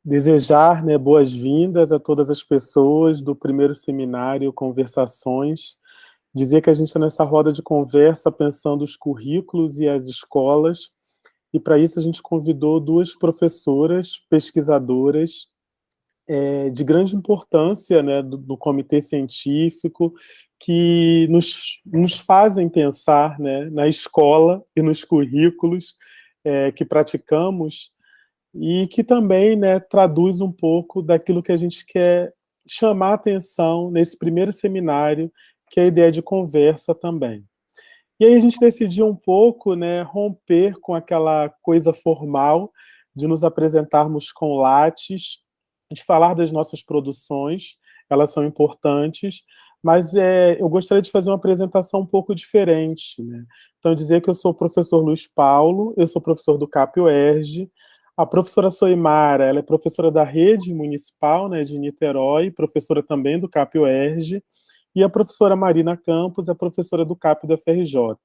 Desejar, né, boas-vindas a todas as pessoas do primeiro seminário Conversações. Dizer que a gente está nessa roda de conversa pensando os currículos e as escolas, e para isso a gente convidou duas professoras, pesquisadoras, de grande importância, né, do comitê científico, que nos fazem pensar, né, na escola e nos currículos que praticamos, e que também, né, traduz um pouco daquilo que a gente quer chamar a atenção nesse primeiro seminário, que é a ideia de conversa também. E aí a gente decidiu um pouco, né, romper com aquela coisa formal de nos apresentarmos com lates, de falar das nossas produções, elas são importantes, mas eu gostaria de fazer uma apresentação um pouco diferente, né? Então, dizer que eu sou o professor Luiz Paulo, eu sou professor do CAP-UERJ, a professora Soimara, ela é professora da rede municipal, né, de Niterói, professora também do CAP-UERJ, e a professora Marina Campos é professora do CAP da FRJ.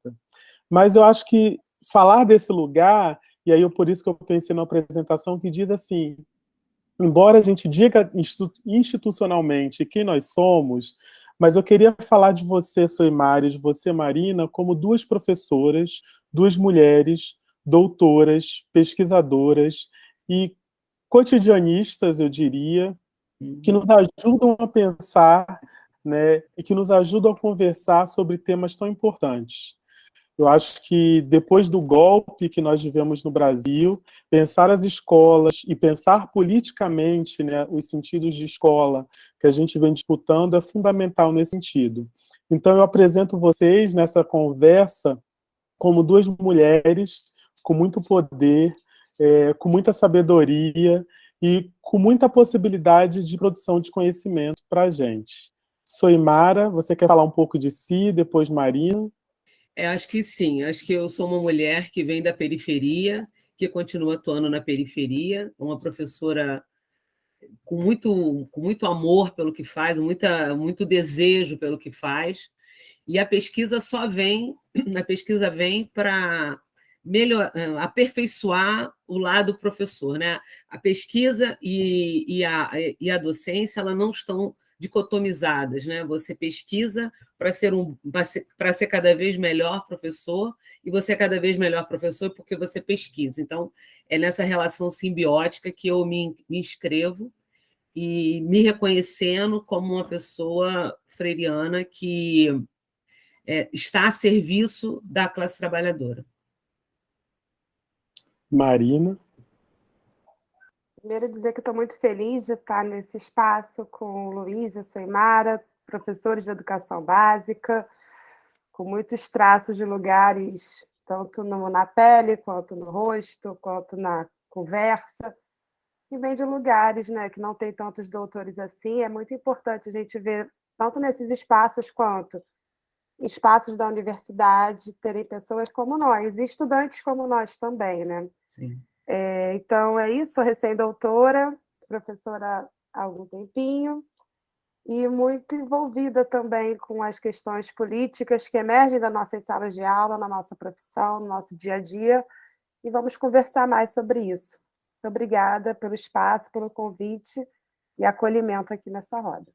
Mas eu acho que falar desse lugar, e aí por isso que eu pensei numa apresentação que diz assim, embora a gente diga institucionalmente quem nós somos, mas eu queria falar de você, Soimara, e de você, Marina, como duas professoras, duas mulheres, doutoras, pesquisadoras e cotidianistas, eu diria, que nos ajudam a pensar, né, e que nos ajudam a conversar sobre temas tão importantes. Eu acho que depois do golpe que nós vivemos no Brasil, pensar as escolas e pensar politicamente, né, os sentidos de escola que a gente vem disputando é fundamental nesse sentido. Então eu apresento vocês nessa conversa como duas mulheres com muito poder, com muita sabedoria e com muita possibilidade de produção de conhecimento para a gente. Soimara, você quer falar um pouco de si, depois Marina? Acho que sim, acho que eu sou uma mulher que vem da periferia, que continua atuando na periferia, uma professora com muito amor pelo que faz, muito desejo pelo que faz, e a pesquisa vem para aperfeiçoar o lado professor, né? A pesquisa e a docência, ela não estão dicotomizadas, né? Você pesquisa para ser cada vez melhor professor, e você é cada vez melhor professor porque você pesquisa. Então, é nessa relação simbiótica que eu me inscrevo e me reconhecendo como uma pessoa freiriana que está a serviço da classe trabalhadora. Marina? Primeiro, dizer que estou muito feliz de estar nesse espaço com Luísa, Soimara, professores de educação básica, com muitos traços de lugares, tanto na pele, quanto no rosto, quanto na conversa, e vem de lugares, né, que não tem tantos doutores assim. É muito importante a gente ver, tanto nesses espaços quanto espaços da universidade, terem pessoas como nós, e estudantes como nós também, né? Sim. Então, é isso, sou recém-doutora, professora há algum tempinho, e muito envolvida também com as questões políticas que emergem das nossas salas de aula, na nossa profissão, no nosso dia a dia, e vamos conversar mais sobre isso. Muito obrigada pelo espaço, pelo convite e acolhimento aqui nessa roda.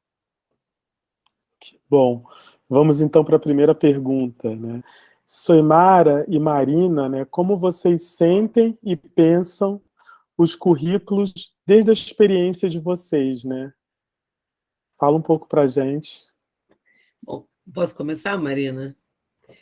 Bom, vamos então para a primeira pergunta, né? Soimara e Marina, né, como vocês sentem e pensam os currículos desde a experiência de vocês, né? Fala um pouco para a gente. Bom, posso começar, Marina?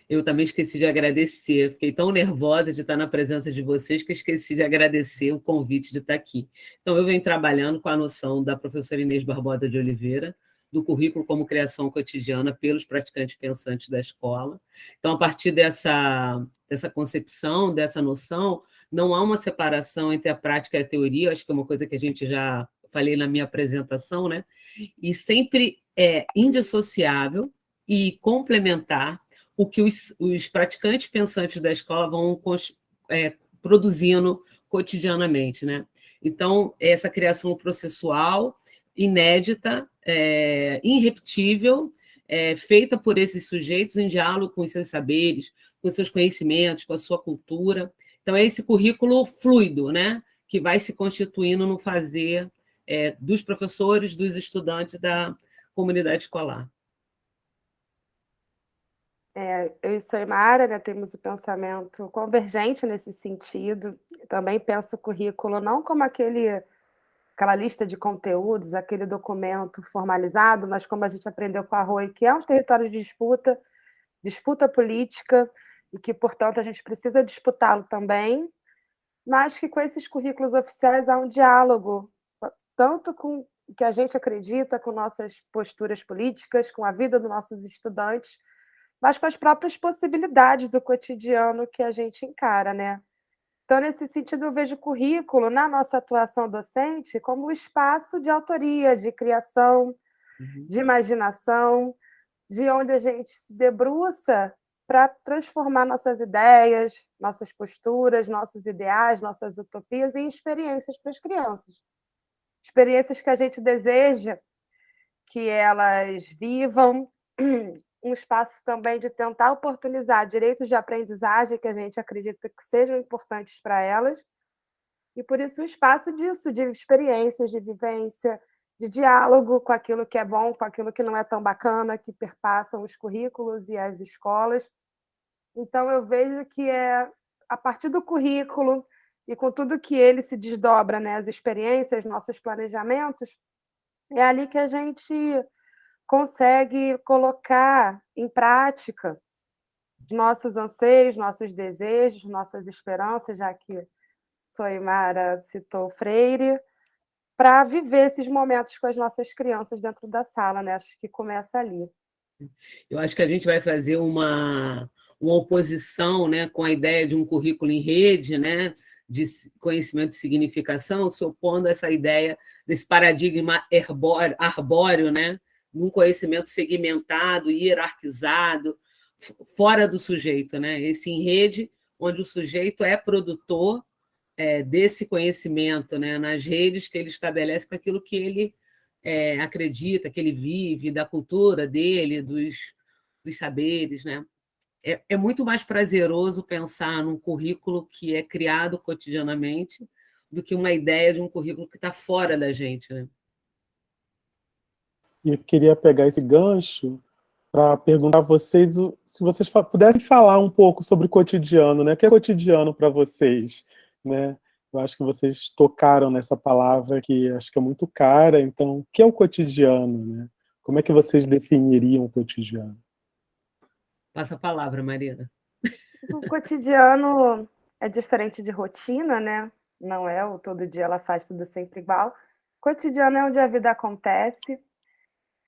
Eu também esqueci de agradecer. Fiquei tão nervosa de estar na presença de vocês que esqueci de agradecer o convite de estar aqui. Então, eu venho trabalhando com a noção da professora Inês Barbosa de Oliveira, do currículo como criação cotidiana pelos praticantes pensantes da escola. Então, a partir dessa concepção, dessa noção, não há uma separação entre a prática e a teoria, acho que é uma coisa que a gente já falei na minha apresentação, né? E sempre é indissociável e complementar o que os praticantes pensantes da escola vão produzindo cotidianamente, né? Então, essa criação processual, inédita, irrepetível, feita por esses sujeitos em diálogo com os seus saberes, com os seus conhecimentos, com a sua cultura. Então, é esse currículo fluido, né? que vai se constituindo no fazer dos professores, dos estudantes da comunidade escolar. Eu e Soimara, né, temos o pensamento convergente nesse sentido. Também penso o currículo não como aquela lista de conteúdos, aquele documento formalizado, mas como a gente aprendeu com a Rui, que é um território de disputa, disputa política, e que, portanto, a gente precisa disputá-lo também, mas que com esses currículos oficiais há um diálogo, tanto com o que a gente acredita, com nossas posturas políticas, com a vida dos nossos estudantes, mas com as próprias possibilidades do cotidiano que a gente encara, né? Então, nesse sentido, eu vejo o currículo, na nossa atuação docente, como um espaço de autoria, de criação, de imaginação, de onde a gente se debruça para transformar nossas ideias, nossas posturas, nossos ideais, nossas utopias em experiências para as crianças. Experiências que a gente deseja que elas vivam, um espaço também de tentar oportunizar direitos de aprendizagem que a gente acredita que sejam importantes para elas, e por isso um espaço disso, de experiências, de vivência, de diálogo com aquilo que é bom, com aquilo que não é tão bacana, que perpassam os currículos e as escolas. Então, eu vejo que é a partir do currículo e com tudo que ele se desdobra, né, as experiências, nossos planejamentos, é ali que a gente consegue colocar em prática nossos anseios, nossos desejos, nossas esperanças, já que Soimara citou Freire, para viver esses momentos com as nossas crianças dentro da sala, né? Acho que começa ali. Eu acho que a gente vai fazer uma oposição, né, com a ideia de um currículo em rede, né, de conhecimento e significação, se opondo a essa ideia desse paradigma arbóreo, né, num conhecimento segmentado, hierarquizado, fora do sujeito, né? Esse em rede, onde o sujeito é produtor desse conhecimento, né, nas redes que ele estabelece com aquilo que ele acredita, que ele vive, da cultura dele, dos saberes. Né? É muito mais prazeroso pensar num currículo que é criado cotidianamente do que uma ideia de um currículo que está fora da gente. Né? E eu queria pegar esse gancho para perguntar a vocês se vocês pudessem falar um pouco sobre o cotidiano, né? O que é cotidiano para vocês, né? Eu acho que vocês tocaram nessa palavra que acho que é muito cara. Então, o que é o cotidiano, né? Como é que vocês definiriam o cotidiano? Passa a palavra, Marina. O cotidiano é diferente de rotina, né? Não é o todo dia ela faz tudo sempre igual. Cotidiano é onde a vida acontece,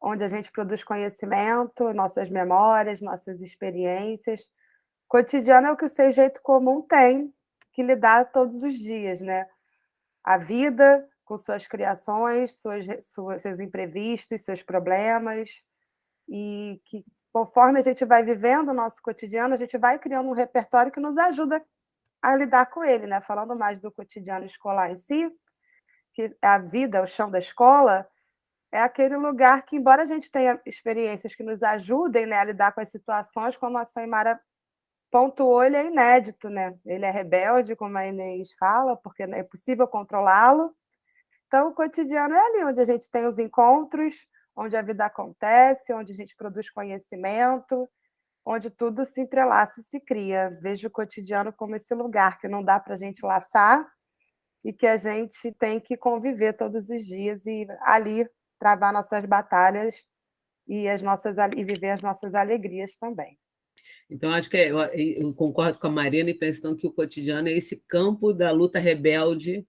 onde a gente produz conhecimento, nossas memórias, nossas experiências. Cotidiano é o que o sujeito comum tem que lidar todos os dias, né? A vida com suas criações, seus imprevistos, seus problemas, e que conforme a gente vai vivendo o nosso cotidiano, a gente vai criando um repertório que nos ajuda a lidar com ele, né? Falando mais do cotidiano escolar em si, que a vida, o chão da escola, é aquele lugar que, embora a gente tenha experiências que nos ajudem, né, a lidar com as situações, como a Soimara pontuou, ele é inédito, né? Ele é rebelde, como a Inês fala, porque é possível controlá-lo. Então, o cotidiano é ali onde a gente tem os encontros, onde a vida acontece, onde a gente produz conhecimento, onde tudo se entrelaça e se cria. Vejo o cotidiano como esse lugar que não dá para a gente laçar e que a gente tem que conviver todos os dias e ali travar nossas batalhas e viver as nossas alegrias também. Então, acho que eu concordo com a Marina e penso que o cotidiano é esse campo da luta rebelde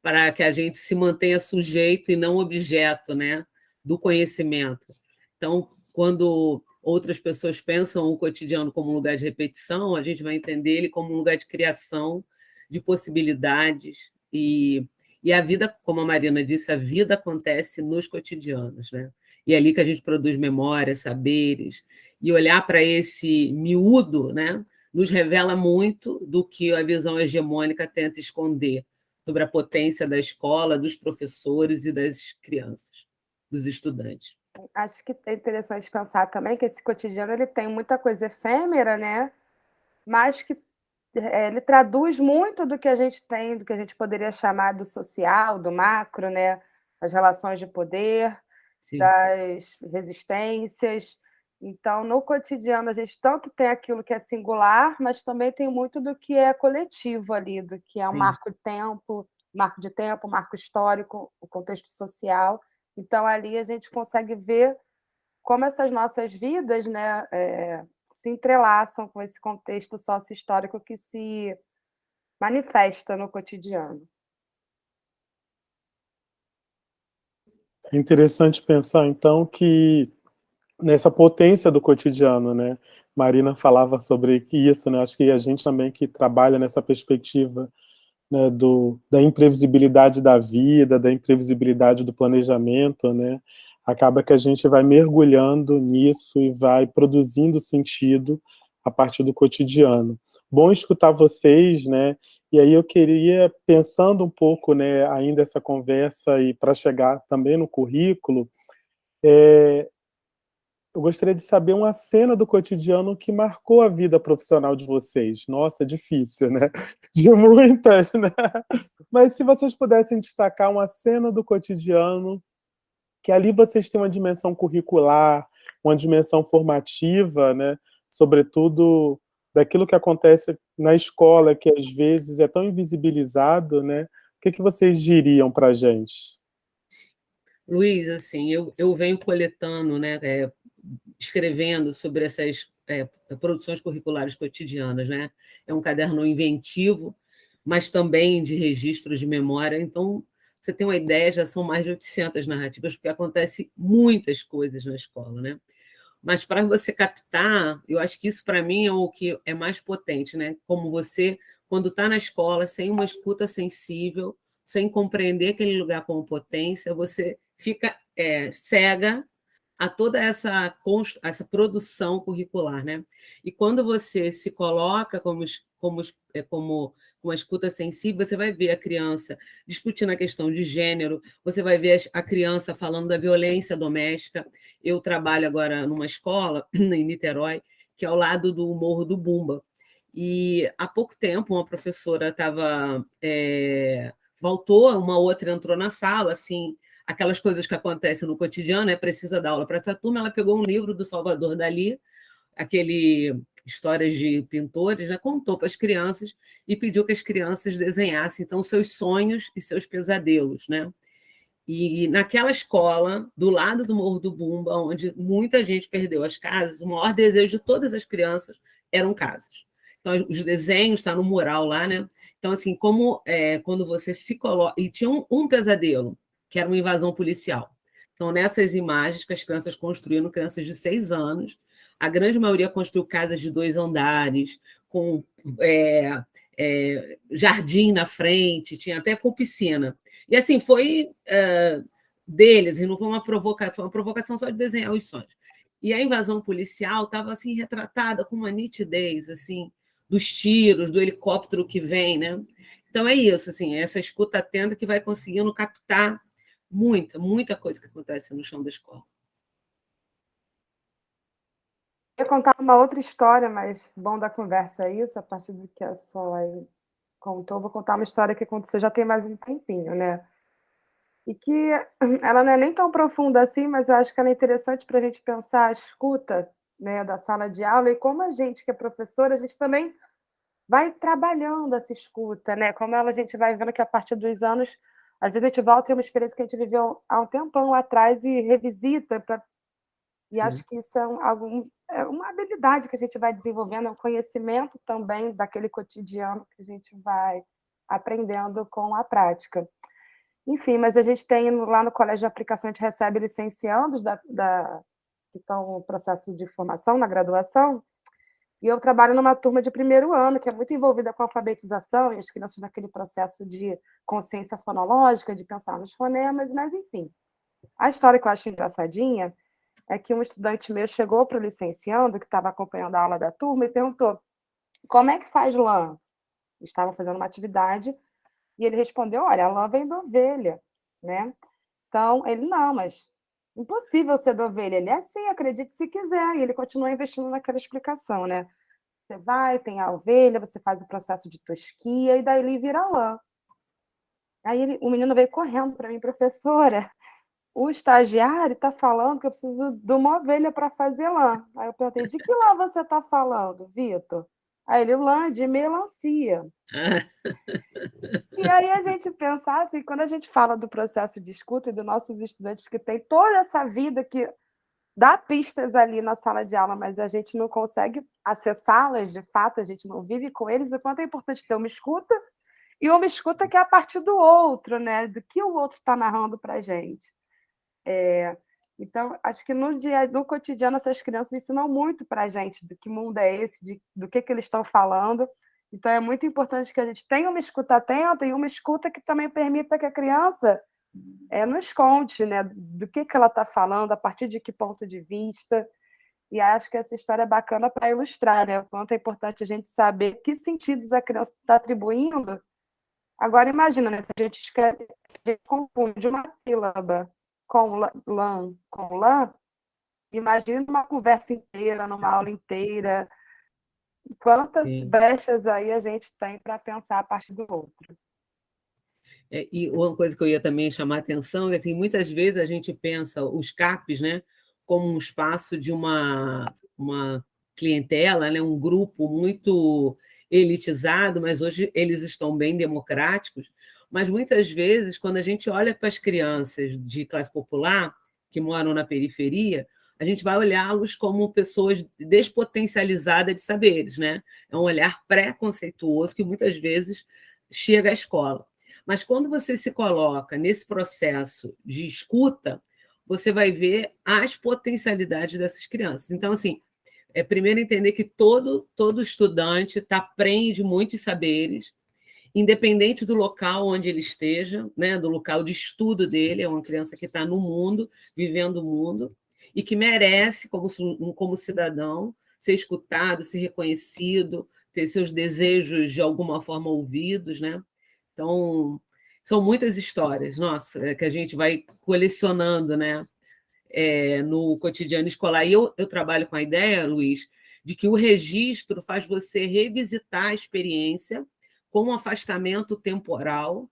para que a gente se mantenha sujeito e não objeto, né, do conhecimento. Então, quando outras pessoas pensam o cotidiano como um lugar de repetição, a gente vai entender ele como um lugar de criação, de possibilidades, e a vida, como a Marina disse, a vida acontece nos cotidianos, né? E é ali que a gente produz memórias, saberes, e olhar para esse miúdo, né, nos revela muito do que a visão hegemônica tenta esconder sobre a potência da escola, dos professores e das crianças, dos estudantes. Acho que é interessante pensar também que esse cotidiano ele tem muita coisa efêmera, né? Mas que ele traduz muito do que a gente tem, do que a gente poderia chamar do social, do macro, né? As relações de poder, Sim, das resistências. Então, no cotidiano, a gente tanto tem aquilo que é singular, mas também tem muito do que é coletivo ali, do que é um sim. marco de tempo, marco histórico, o contexto social. Então, ali a gente consegue ver como essas nossas vidas, né, se entrelaçam com esse contexto sócio-histórico que se manifesta no cotidiano. É interessante pensar, então, que nessa potência do cotidiano, né? Marina falava sobre isso, né? Acho que a gente também que trabalha nessa perspectiva, né, da imprevisibilidade da vida, da imprevisibilidade do planejamento, né? Acaba que a gente vai mergulhando nisso e vai produzindo sentido a partir do cotidiano. Bom escutar vocês, né? E aí eu queria, pensando um pouco, né, ainda essa conversa e para chegar também no currículo, eu gostaria de saber uma cena do cotidiano que marcou a vida profissional de vocês. Nossa, é difícil, né? De muitas, né? Mas se vocês pudessem destacar uma cena do cotidiano, que ali vocês têm uma dimensão curricular, uma dimensão formativa, né? Sobretudo daquilo que acontece na escola, que às vezes é tão invisibilizado, né? O que vocês diriam para a gente? Luiz, assim, eu venho coletando, né, escrevendo sobre essas produções curriculares cotidianas, né? É um caderno inventivo, mas também de registros de memória. Então, você tem uma ideia, já são mais de 800 narrativas, porque acontece muitas coisas na escola, né? Mas para você captar, eu acho que isso para mim é o que é mais potente, né? Como você, quando está na escola, sem uma escuta sensível, sem compreender aquele lugar como potência, você fica cega a toda essa produção curricular, né? E quando você se coloca como uma escuta sensível, você vai ver a criança discutindo a questão de gênero, você vai ver a criança falando da violência doméstica. Eu trabalho agora numa escola em Niterói, que é ao lado do Morro do Bumba. E há pouco tempo uma professora voltou, uma outra entrou na sala, assim, aquelas coisas que acontecem no cotidiano, precisa dar aula para essa turma. Ela pegou um livro do Salvador Dalí, aquele Histórias de Pintores, né, contou para as crianças e pediu que as crianças desenhassem então seus sonhos e seus pesadelos, né? E naquela escola, do lado do Morro do Bumba, onde muita gente perdeu as casas, o maior desejo de todas as crianças eram casas. Então, os desenhos estão no mural lá, né? Então, assim, quando você se coloca. E tinha um pesadelo, que era uma invasão policial. Então, nessas imagens que as crianças construíram, crianças de 6 anos, a grande maioria construiu casas de 2 andares, com jardim na frente, tinha até com piscina. E assim, foi deles, e não foi uma provocação só de desenhar os sonhos. E a invasão policial estava assim retratada com uma nitidez, assim, dos tiros, do helicóptero que vem, né? Então é isso, assim, essa escuta atenta que vai conseguindo captar muita coisa que acontece no chão da escola. Eu ia contar uma outra história, mas bom da conversa é isso, a partir do que a Solay contou, vou contar uma história que aconteceu já tem mais um tempinho, né? E que ela não é nem tão profunda assim, mas eu acho que ela é interessante para a gente pensar a escuta, né, da sala de aula e como a gente que é professora, a gente também vai trabalhando essa escuta, né? Como a gente vai vendo que a partir dos anos, às vezes a gente volta e é uma experiência que a gente viveu há um tempão atrás e revisita e Sim. acho que isso é uma habilidade que a gente vai desenvolvendo, é um conhecimento também daquele cotidiano que a gente vai aprendendo com a prática. Enfim, mas a gente tem lá no Colégio de Aplicação, a gente recebe licenciandos que estão no processo de formação, na graduação, e eu trabalho numa turma de primeiro ano, que é muito envolvida com a alfabetização, e as crianças naquele processo de consciência fonológica, de pensar nos fonemas, mas enfim. A história que eu acho engraçadinha é que um estudante meu chegou para o licenciando, que estava acompanhando a aula da turma, e perguntou: como é que faz lã? Estavam fazendo uma atividade, e ele respondeu: olha, a lã vem da ovelha, né? Então, ele, não, mas impossível ser da ovelha. Ele é assim, acredite se quiser. E ele continua investindo naquela explicação, né? Você vai, tem a ovelha, você faz o processo de tosquia, e daí vira lã. Aí o menino veio correndo para mim, professora, o estagiário está falando que eu preciso de uma ovelha para fazer lã. Aí eu perguntei, de que lã você está falando, Vitor? Aí ele, lã de melancia. E aí a gente pensar assim, quando a gente fala do processo de escuta e dos nossos estudantes que tem toda essa vida que dá pistas ali na sala de aula, mas a gente não consegue acessá-las de fato, a gente não vive com eles, o quanto é importante ter uma escuta, e uma escuta que é a partir do outro, né? Do que o outro está narrando para a gente. Então, acho que no cotidiano, essas crianças ensinam muito para a gente do que mundo é esse, do que eles estão falando. Então, é muito importante que a gente tenha uma escuta atenta e uma escuta que também permita que a criança nos conte, né, do que ela está falando, a partir de que ponto de vista. E acho que essa história é bacana para ilustrar, né, o quanto é importante a gente saber que sentidos a criança está atribuindo. Agora, imagina, né, se a gente escreve, a gente confunde uma sílaba com lã, imagina uma conversa inteira, numa aula inteira. Quantas brechas aí a gente tem para pensar a partir do outro. E uma coisa que eu ia também chamar a atenção é assim, muitas vezes a gente pensa os CAPs, né, como um espaço de uma clientela, né, um grupo muito elitizado, mas hoje eles estão bem democráticos. Mas muitas vezes, quando a gente olha para as crianças de classe popular que moram na periferia, a gente vai olhá-los como pessoas despotencializadas de saberes, né? É um olhar preconceituoso que muitas vezes chega à escola. Mas quando você se coloca nesse processo de escuta, você vai ver as potencialidades dessas crianças. Então, assim, primeiro entender que todo estudante aprende muitos saberes, independente do local onde ele esteja, né, do local de estudo dele, é uma criança que está no mundo, vivendo o mundo, e que merece, como cidadão, ser escutado, ser reconhecido, ter seus desejos de alguma forma ouvidos, né? Então, são muitas histórias, nossa, que a gente vai colecionando, né, no cotidiano escolar. E eu trabalho com a ideia, Luiz, de que o registro faz você revisitar a experiência com um afastamento temporal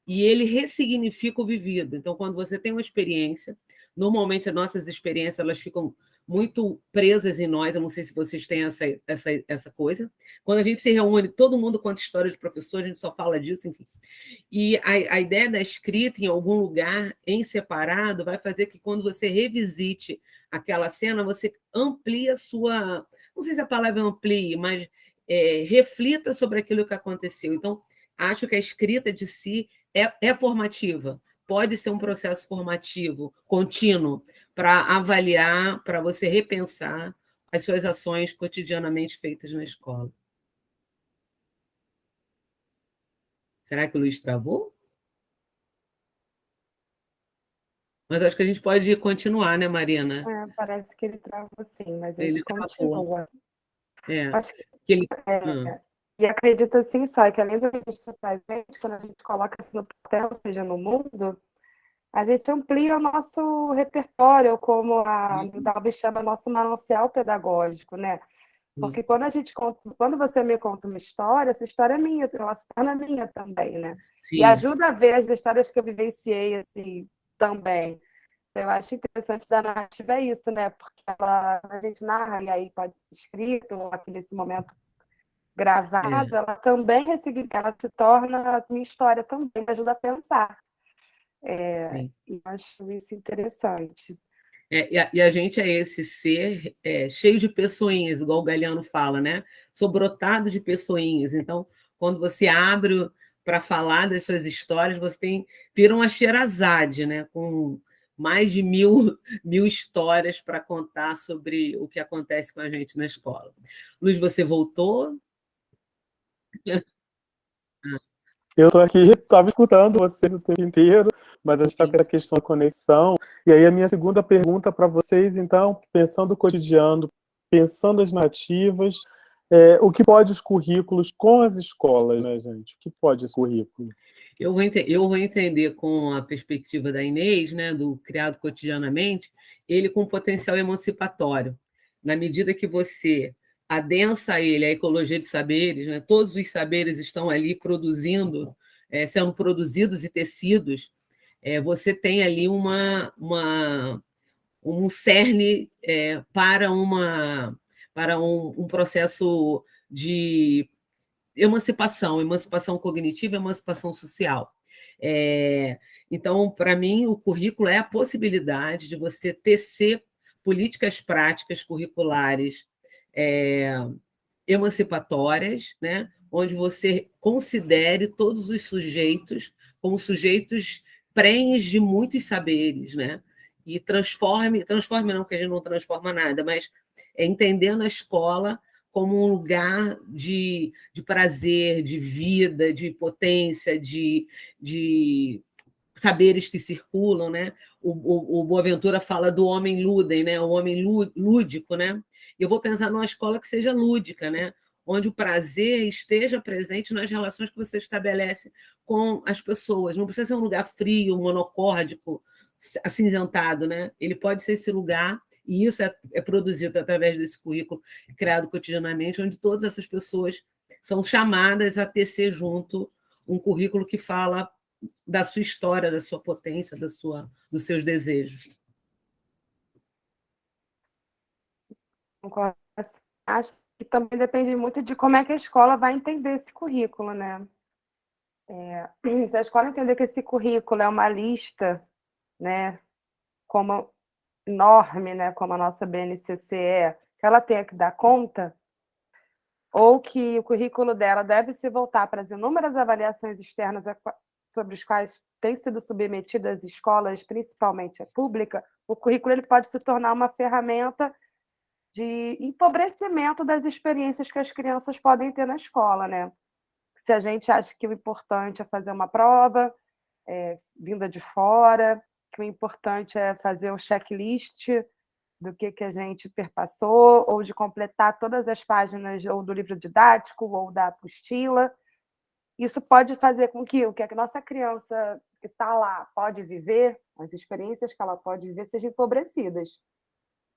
e ele ressignifica o vivido. Então, quando você tem uma experiência, normalmente as nossas experiências elas ficam muito presas em nós, eu não sei se vocês têm essa coisa. Quando a gente se reúne, todo mundo conta história de professor, a gente só fala disso, enfim. E a ideia da escrita em algum lugar, em separado, vai fazer que quando você revisite aquela cena, você amplie a sua... Não sei se a palavra amplie, mas reflita sobre aquilo que aconteceu. Então, acho que a escrita de si é formativa, pode ser um processo formativo, contínuo, para avaliar, para você repensar as suas ações cotidianamente feitas na escola. Será que o Luiz travou? Mas acho que a gente pode continuar, né, Marina? Parece que ele travou sim, mas a Ele gente travou. continua. Acho que ele... E acredito assim, só que além do registro para a gente, quando a gente coloca isso no papel, ou seja, no mundo, a gente amplia o nosso repertório, como a Dalby chama, nosso manancial pedagógico, né? Porque quando você me conta uma história, essa história é minha, ela se torna minha também, né? Sim. E ajuda a ver as histórias que eu vivenciei assim, também. Eu acho interessante da narrativa isso, né? Porque a gente narra, e aí pode ser escrito, ou aqui nesse momento gravado, ela também ela se torna a minha história também, me ajuda a pensar. E acho isso interessante. E a gente é esse ser cheio de pessoinhas, igual o Galeano fala, né? Sou brotado de pessoinhas. Então, quando você abre para falar das suas histórias, você vira uma Sherazade, né? Com mais de mil histórias para contar sobre o que acontece com a gente na escola. Luiz, você voltou? Eu estou aqui, estava escutando vocês o tempo inteiro, mas a gente está com essa questão da conexão. E aí a minha segunda pergunta para vocês, então, pensando o cotidiano, pensando as nativas, o que pode os currículos com as escolas, né, gente? O que pode esse currículo? Eu vou entender com a perspectiva da Inês, né, do criado cotidianamente, ele com potencial emancipatório. Na medida que você adensa ele a ecologia de saberes, né? Todos os saberes estão ali produzindo, sendo produzidos e tecidos, você tem ali um cerne para um processo de emancipação cognitiva, emancipação social. Então, para mim, o currículo é a possibilidade de você tecer políticas práticas curriculares emancipatórias, né? Onde você considere todos os sujeitos como sujeitos prenhes de muitos saberes, né? E transforme não, porque a gente não transforma nada, mas entendendo a escola como um lugar de prazer, de vida, de potência, de saberes que circulam, né? O Boaventura fala do homem ludem, né? O homem lúdico, né? Eu vou pensar numa escola que seja lúdica, né? Onde o prazer esteja presente nas relações que você estabelece com as pessoas. Não precisa ser um lugar frio, monocórdico, acinzentado, né? Ele pode ser esse lugar, e isso é produzido através desse currículo criado cotidianamente, onde todas essas pessoas são chamadas a tecer junto um currículo que fala da sua história, da sua potência, dos seus desejos. Acho que também depende muito de como é que a escola vai entender esse currículo, né? Se a escola entender que esse currículo é uma lista, né, como enorme, né, como a nossa BNCC que ela tenha que dar conta, ou que o currículo dela deve se voltar para as inúmeras avaliações externas sobre as quais têm sido submetidas as escolas, principalmente a pública, o currículo ele pode se tornar uma ferramenta de empobrecimento das experiências que as crianças podem ter na escola, né? Se a gente acha que o importante é fazer uma prova vinda de fora, que o importante é fazer um checklist do que a gente perpassou, ou de completar todas as páginas ou do livro didático ou da apostila. Isso pode fazer com que o que a nossa criança que está lá pode viver, as experiências que ela pode viver, sejam empobrecidas.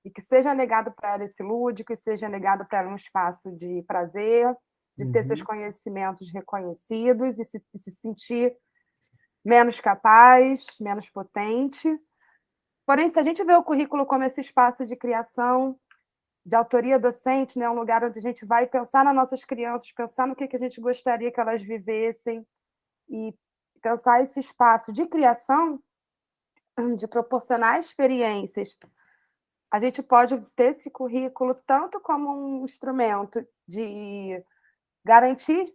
E que seja negado para ela esse lúdico, e seja negado para ela um espaço de prazer, de ter seus conhecimentos reconhecidos e se sentir menos capaz, menos potente. Porém, se a gente vê o currículo como esse espaço de criação, de autoria docente, né, um lugar onde a gente vai pensar nas nossas crianças, pensar no que a gente gostaria que elas vivessem e pensar esse espaço de criação, de proporcionar experiências, a gente pode ter esse currículo tanto como um instrumento de garantir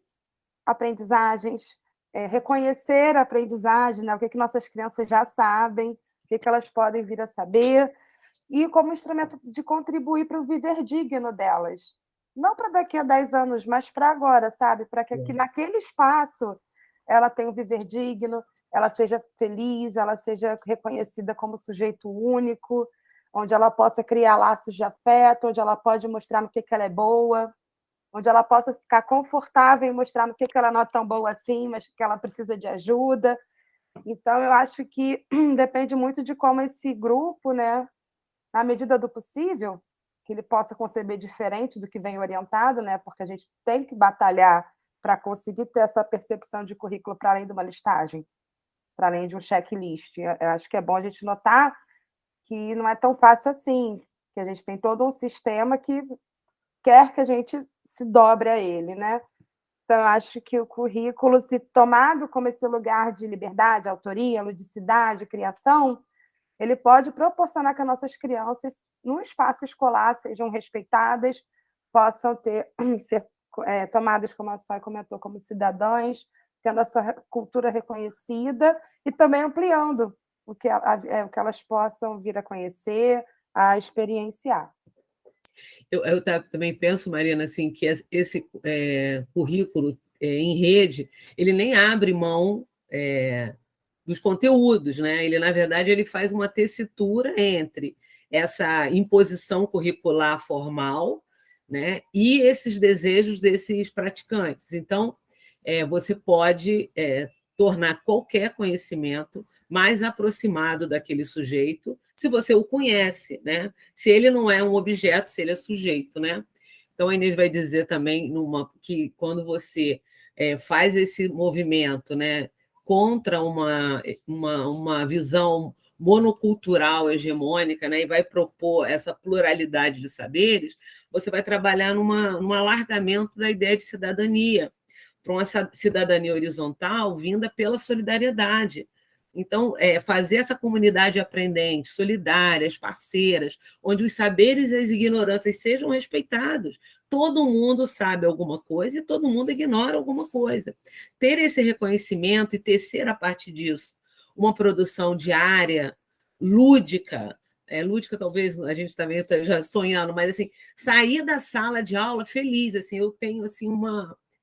aprendizagens, reconhecer a aprendizagem, né, o que nossas crianças já sabem, o que elas podem vir a saber, e como instrumento de contribuir para o viver digno delas. Não para daqui a 10 anos, mas para agora, sabe? Para que naquele espaço ela tenha um viver digno, ela seja feliz, ela seja reconhecida como sujeito único, onde ela possa criar laços de afeto, onde ela pode mostrar no que ela é boa, onde ela possa ficar confortável em mostrar no que ela não é tão boa assim, mas que ela precisa de ajuda. Então, eu acho que depende muito de como esse grupo, né, na medida do possível, que ele possa conceber diferente do que vem orientado, né, porque a gente tem que batalhar para conseguir ter essa percepção de currículo para além de uma listagem, para além de um checklist. Eu acho que é bom a gente notar que não é tão fácil assim, que a gente tem todo um sistema que quer que a gente se dobre a ele, né? Então, eu acho que o currículo, se tomado como esse lugar de liberdade, autoria, ludicidade, criação, ele pode proporcionar que as nossas crianças, no espaço escolar, sejam respeitadas, possam ser tomadas, como a Sóia comentou, como cidadãs, tendo a sua cultura reconhecida e também ampliando o que elas possam vir a conhecer, a experienciar. Eu também penso, Marina, assim, que esse currículo em rede, ele nem abre mão dos conteúdos, né? Ele, na verdade, ele faz uma tessitura entre essa imposição curricular formal, né, e esses desejos desses praticantes. Então, você pode tornar qualquer conhecimento mais aproximado daquele sujeito, se você o conhece, né? Se ele não é um objeto, se ele é sujeito, né? Então, a Inês vai dizer também que quando você faz esse movimento, né, contra uma visão monocultural, hegemônica, né, e vai propor essa pluralidade de saberes, você vai trabalhar num alargamento da ideia de cidadania, para uma cidadania horizontal vinda pela solidariedade. Então, fazer essa comunidade aprendente, solidárias, parceiras, onde os saberes e as ignorâncias sejam respeitados. Todo mundo sabe alguma coisa e todo mundo ignora alguma coisa. Ter esse reconhecimento e tecer a partir disso uma produção diária, lúdica, lúdica talvez a gente também está já sonhando, mas assim, sair da sala de aula feliz, assim, eu tenho assim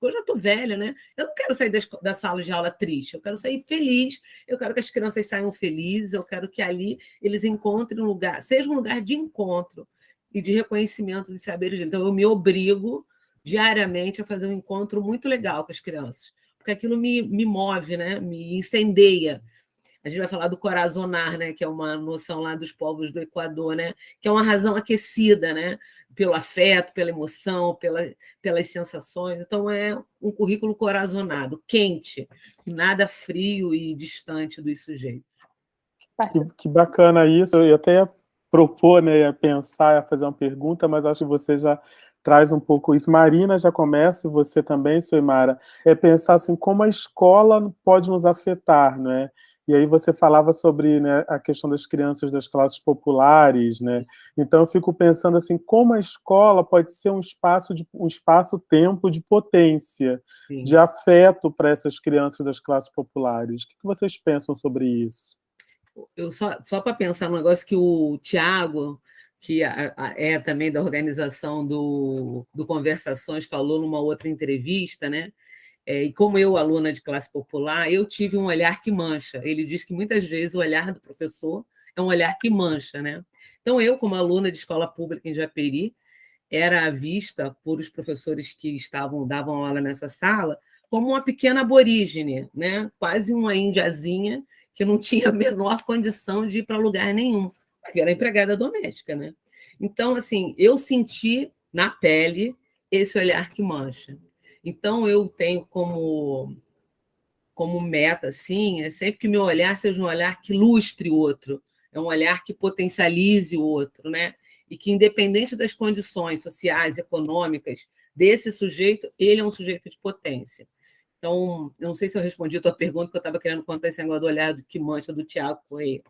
eu já estou velha, né? Eu não quero sair da sala de aula triste, eu quero sair feliz, eu quero que as crianças saiam felizes, eu quero que ali eles encontrem um lugar, seja um lugar de encontro e de reconhecimento de saberes. Então, eu me obrigo diariamente a fazer um encontro muito legal com as crianças, porque aquilo me move, né? Me incendeia. A gente vai falar do corazonar, né? Que é uma noção lá dos povos do Equador, né? Que é uma razão aquecida, né? Pelo afeto, pela emoção, pelas sensações. Então, é um currículo corazonado, quente, nada frio e distante dos sujeitos. Que bacana isso. Eu até ia propor, né, ia pensar, ia fazer uma pergunta, mas acho que você já traz um pouco isso. Marina já começa, e você também, Soimara, pensar assim, como a escola pode nos afetar, né? E aí você falava sobre, né, a questão das crianças das classes populares, né? Então eu fico pensando assim, como a escola pode ser um espaço-tempo de potência, Sim. de afeto para essas crianças das classes populares. O que vocês pensam sobre isso? Eu só para pensar no negócio que o Tiago, que é também da organização do Conversações, falou numa outra entrevista, né? E como eu, aluna de classe popular, eu tive um olhar que mancha. Ele diz que muitas vezes o olhar do professor é um olhar que mancha, né? Então, eu, como aluna de escola pública em Japeri, era vista por os professores que davam aula nessa sala como uma pequena aborígene, né? Quase uma indiazinha que não tinha a menor condição de ir para lugar nenhum, porque era empregada doméstica, né? Então, assim, eu senti na pele esse olhar que mancha. Então, eu tenho como meta, assim, sempre que meu olhar seja um olhar que ilustre o outro, é um olhar que potencialize o outro, né? E que, independente das condições sociais, econômicas desse sujeito, ele é um sujeito de potência. Então, eu não sei se eu respondi a tua pergunta, que eu estava querendo contar esse negócio do olhar que mancha do Tiago Correia,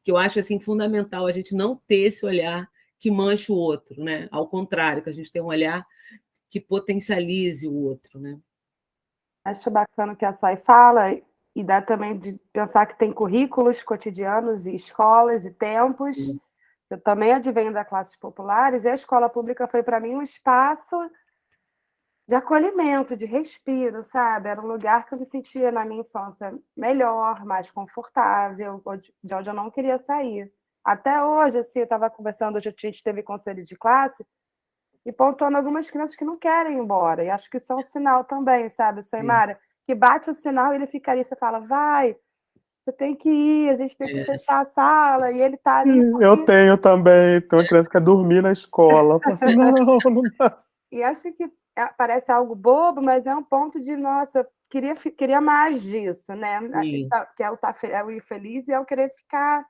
que eu acho assim, fundamental a gente não ter esse olhar que mancha o outro, né? Ao contrário, que a gente tem um olhar que potencialize o outro, né? Acho bacana o que a Soy fala, e dá também de pensar que tem currículos cotidianos e escolas e tempos. Eu também advenho da classes populares, e a escola pública foi para mim um espaço de acolhimento, de respiro, sabe? Era um lugar que eu me sentia na minha infância melhor, mais confortável, de onde eu não queria sair. Até hoje, assim, eu estava conversando, hoje a gente teve conselho de classe, e pontuando algumas crianças que não querem ir embora. E acho que isso é um sinal também, sabe, Soimara? Que bate o sinal e ele fica ali, você fala, vai, você tem que ir, a gente tem que fechar a sala, e ele está ali. Eu tenho também, tem uma criança que quer dormir na escola. Eu falo assim, não dá. E acho que parece algo bobo, mas é um ponto de, nossa, queria mais disso, né? Que é o ir feliz e é o querer ficar.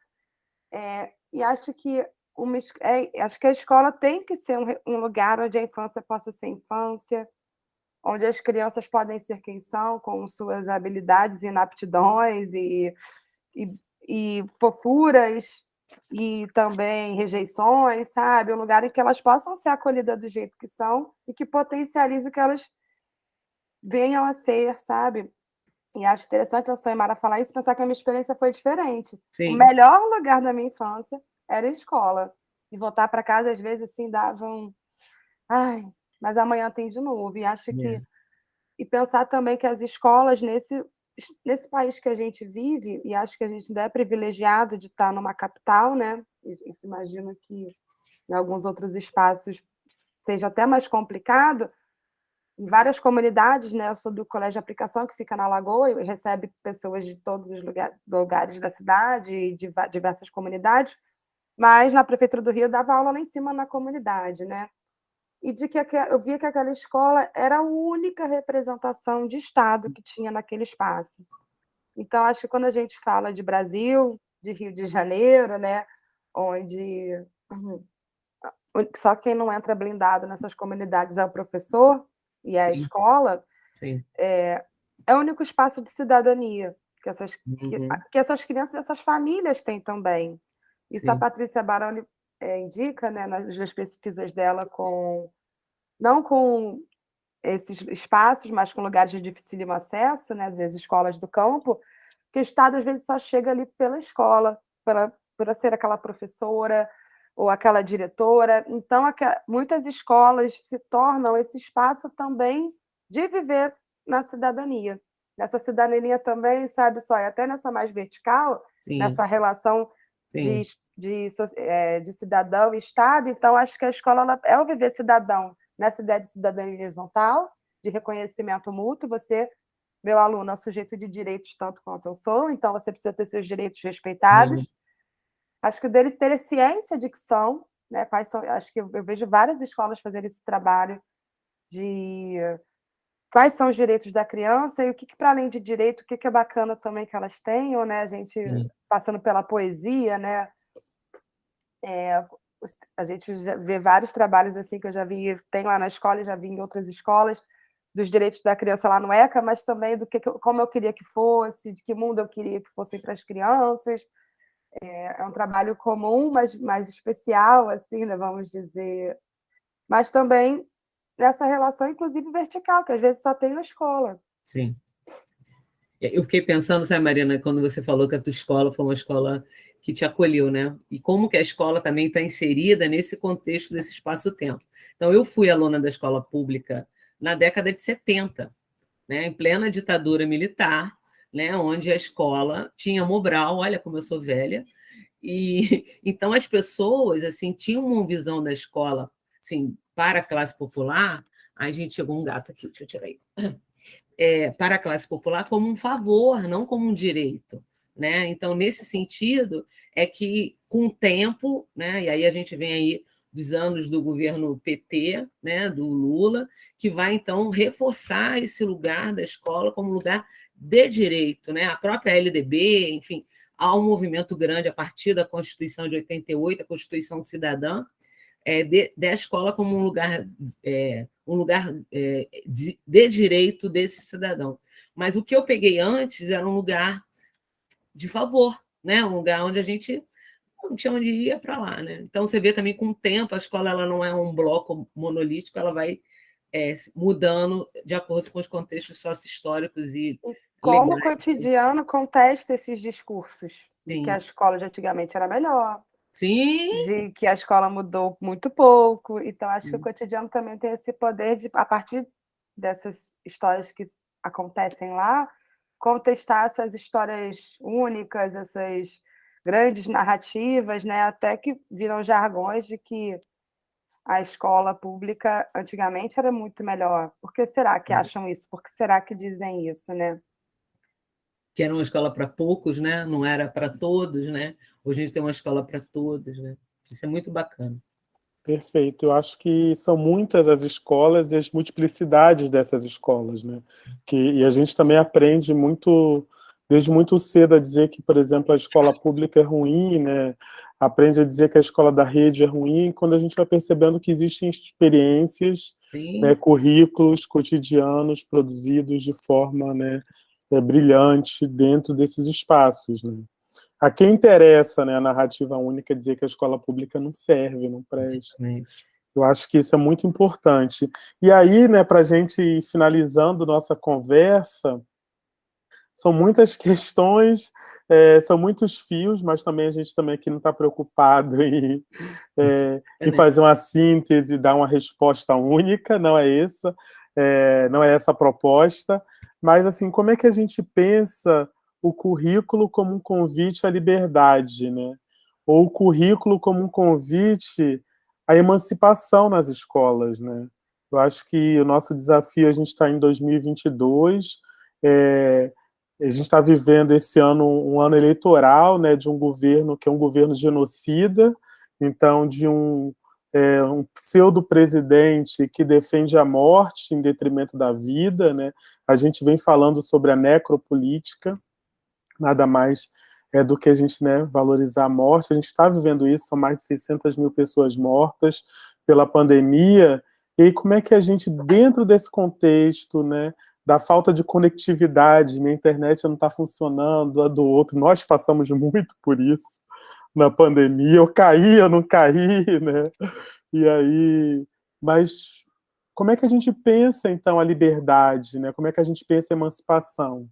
E acho que acho que a escola tem que ser um lugar onde a infância possa ser infância, onde as crianças podem ser quem são, com suas habilidades e inaptidões e fofuras e também rejeições, sabe? Um lugar em que elas possam ser acolhidas do jeito que são e que potencialize o que elas venham a ser, sabe? E acho interessante a Soimara falar isso, pensar que a minha experiência foi diferente. Sim. O melhor lugar da minha infância era a escola. E voltar para casa, às vezes, assim, davam... Ai, mas amanhã tem de novo. E acho que... E pensar também que as escolas, nesse país que a gente vive, e acho que a gente ainda é privilegiado de estar numa capital, né? Isso imagino que em alguns outros espaços seja até mais complicado. Em várias comunidades, né? Eu sou do Colégio de Aplicação, que fica na Lagoa, e recebe pessoas de todos os lugares da cidade e de diversas comunidades, mas na Prefeitura do Rio eu dava aula lá em cima na comunidade, né? e de que eu via que aquela escola era a única representação de Estado que tinha naquele espaço. Então, acho que quando a gente fala de Brasil, de Rio de Janeiro, né, onde só quem não entra blindado nessas comunidades é o professor e é a Sim, escola, sim. é o único espaço de cidadania Uhum, que essas crianças, essas famílias têm também. Isso a sim, Patrícia Baroni indica, né, nas pesquisas dela, não com esses espaços, mas com lugares de dificílimo acesso, né, das escolas do campo, que o Estado às vezes só chega ali pela escola, por ser aquela professora ou aquela diretora. Então, muitas escolas se tornam esse espaço também de viver na cidadania. Nessa cidadania também, sabe só, e até nessa mais vertical, sim, nessa relação de, sim, de cidadão e Estado. Então, acho que a escola é o viver cidadão, nessa ideia de cidadania horizontal, de reconhecimento mútuo. Você, meu aluno, é um sujeito de direitos tanto quanto eu sou, então você precisa ter seus direitos respeitados. uhum, Acho que deles terem ciência de que são, né, acho que eu vejo várias escolas fazendo esse trabalho de quais são os direitos da criança e o que para além de direito, o que é bacana também que elas tenham, né, a gente sim, passando pela poesia, né, a gente já vê vários trabalhos assim que eu já vi, tem lá na escola e já vi em outras escolas, dos direitos da criança lá no ECA, mas também como eu queria que fosse, de que mundo eu queria que fossem para as crianças. É um trabalho comum, mas mais especial, assim, né, vamos dizer. Mas também nessa relação, inclusive, vertical, que às vezes só tem na escola. sim. Eu fiquei pensando, sabe, Marina, quando você falou que a tua escola foi uma escola que te acolheu, né? E como que a escola também está inserida nesse contexto desse espaço-tempo. Então, eu fui aluna da escola pública na década de 70, né, em plena ditadura militar, né, onde a escola tinha Mobral, olha como eu sou velha, e então as pessoas assim tinham uma visão da escola assim, para a classe popular. A gente chegou um gato aqui, deixa eu tirar aí. Para a classe popular como um favor, não como um direito. Né? Então, nesse sentido, é que com o tempo, né, e aí a gente vem aí dos anos do governo PT, né, do Lula, que vai, então, reforçar esse lugar da escola como lugar de direito. Né? A própria LDB, enfim, há um movimento grande a partir da Constituição de 88, a Constituição Cidadã, da escola como um lugar de direito desse cidadão. Mas o que eu peguei antes era um lugar de favor, né? Um lugar onde a gente não tinha onde ir para lá. Né? Então, você vê também com o tempo, a escola ela não é um bloco monolítico, ela vai mudando de acordo com os contextos sócio-históricos e E como o legais. cotidiano contesta esses discursos de que a Sim, escola de antigamente era melhor, sim, de que a escola mudou muito pouco. Então, acho que o sim, cotidiano também tem esse poder de, a partir dessas histórias que acontecem lá, contestar essas histórias únicas, essas grandes narrativas, né? Até que viram jargões de que a escola pública antigamente era muito melhor. Por que será que acham isso? Por que será que dizem isso, né? que era uma escola para poucos, né? Não era para todos, né? Hoje a gente tem uma escola para todos, né? Isso é muito bacana. Perfeito. Eu acho que são muitas as escolas e as multiplicidades dessas escolas, né? E a gente também aprende muito, desde muito cedo, a dizer que, por exemplo, a escola pública é ruim, né? Aprende a dizer que a escola da rede é ruim, quando a gente vai percebendo que existem experiências, né, Sim, currículos cotidianos produzidos de forma, né, brilhante dentro desses espaços, né? A quem interessa, né, a narrativa única dizer que a escola pública não serve, não presta. exatamente. Eu acho que isso é muito importante. E aí, né, para a gente ir finalizando nossa conversa, são muitas questões, são muitos fios, mas também a gente também aqui não está preocupado em Né? fazer uma síntese, dar uma resposta única, não é essa, não é essa a proposta. Mas assim, como é que a gente pensa o currículo como um convite à liberdade, né? Ou o currículo como um convite à emancipação nas escolas, né? Eu acho que o nosso desafio, a gente está em 2022, a gente está vivendo esse ano um ano eleitoral, né, de um governo que é um governo genocida, então de um um pseudo-presidente que defende a morte em detrimento da vida, né? A gente vem falando sobre a necropolítica, nada mais do que a gente, né, valorizar a morte. A gente está vivendo isso, são mais de 600 mil pessoas mortas pela pandemia, e aí como é que a gente, dentro desse contexto, né, da falta de conectividade, minha internet não está funcionando, a do outro, nós passamos muito por isso na pandemia, eu caí, eu não caí, né, e aí, mas como é que a gente pensa, então, a liberdade, né, como é que a gente pensa a emancipação?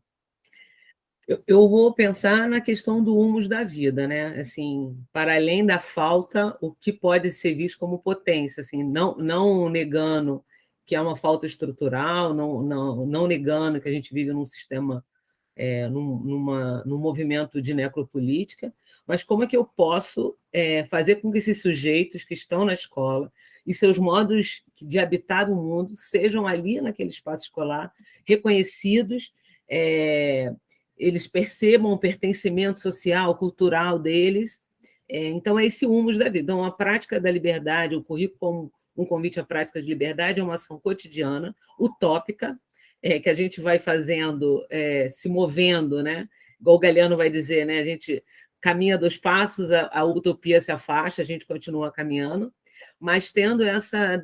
Eu vou pensar na questão do humus da vida, né? Assim, para além da falta, o que pode ser visto como potência, assim, não negando que é uma falta estrutural, não negando que a gente vive num sistema, num movimento de necropolítica, mas como é que eu posso fazer com que esses sujeitos que estão na escola e seus modos de habitar o mundo sejam ali naquele espaço escolar reconhecidos, eles percebam o pertencimento social, cultural deles. Então, é esse humus da vida. Então, a prática da liberdade, o currículo como um convite à prática de liberdade, é uma ação cotidiana, utópica, que a gente vai fazendo, se movendo, né? Igual o Galeano vai dizer, né? A gente caminha 2 passos, a utopia se afasta, a gente continua caminhando, mas tendo essa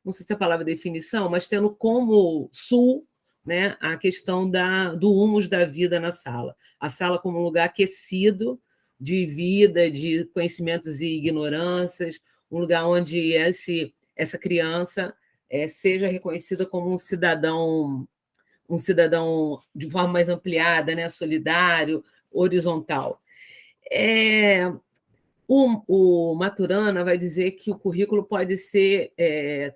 não sei se é a palavra definição, mas tendo como sul, né, a questão do humus da vida na sala. A sala como um lugar aquecido de vida, de conhecimentos e ignorâncias, um lugar onde essa criança seja reconhecida como um cidadão de forma mais ampliada, né, solidário, horizontal. O Maturana vai dizer que o currículo pode ser